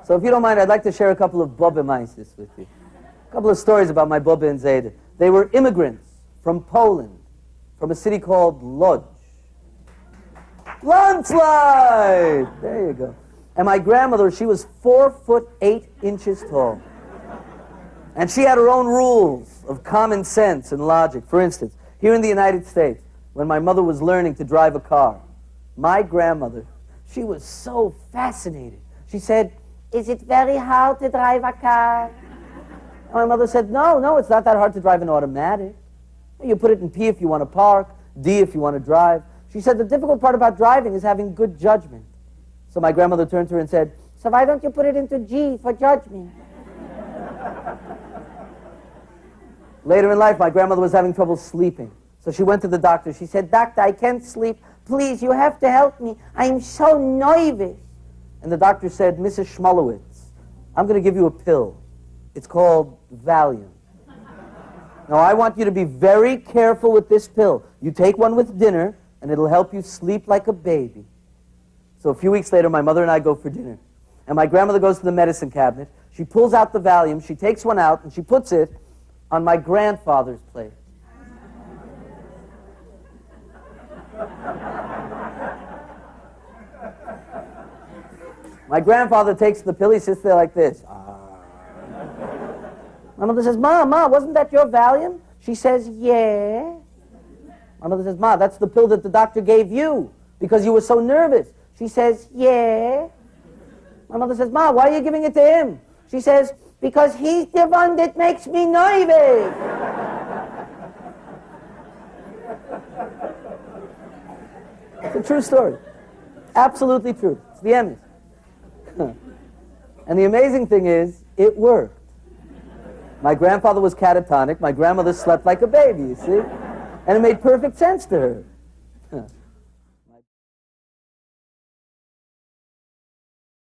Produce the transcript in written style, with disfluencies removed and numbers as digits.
So if you don't mind, I'd like to share a couple of Bobbe Mayses with you. A couple of stories about my Bobbe and Zayde. They were immigrants from Poland, from a city called Lodz. Landslide! There you go. And my grandmother, she was 4'8" tall. And she had her own rules of common sense and logic. For instance, here in the United States, when my mother was learning to drive a car, my grandmother, she was so fascinated. She said, "Is it very hard to drive a car?" And my mother said, no, it's not that hard to drive an automatic. You put it in P if you want to park, D if you want to drive. She said, the difficult part about driving is having good judgment. So my grandmother turned to her and said, "So why don't you put it into G for judgment?" Later in life, my grandmother was having trouble sleeping. So she went to the doctor. She said, "Doctor, I can't sleep. Please, you have to help me. I'm so nervous." And the doctor said, "Mrs. Schmolowitz, I'm going to give you a pill. It's called Valium. Now, I want you to be very careful with this pill. You take one with dinner, and it'll help you sleep like a baby." So a few weeks later, my mother and I go for dinner. And my grandmother goes to the medicine cabinet. She pulls out the Valium. She takes one out, and she puts it on my grandfather's plate. My grandfather takes the pill. He sits there like this. My mother says, Ma, wasn't that your Valium?" She says, "Yeah." My mother says, "Ma, that's the pill that the doctor gave you because you were so nervous." She says, "Yeah." My mother says, "Ma, why are you giving it to him?" She says, "Because he's the one that makes me nervous." It's a true story. Absolutely true. It's the Emmys. And the amazing thing is, it worked. My grandfather was catatonic. My grandmother slept like a baby, you see? And it made perfect sense to her.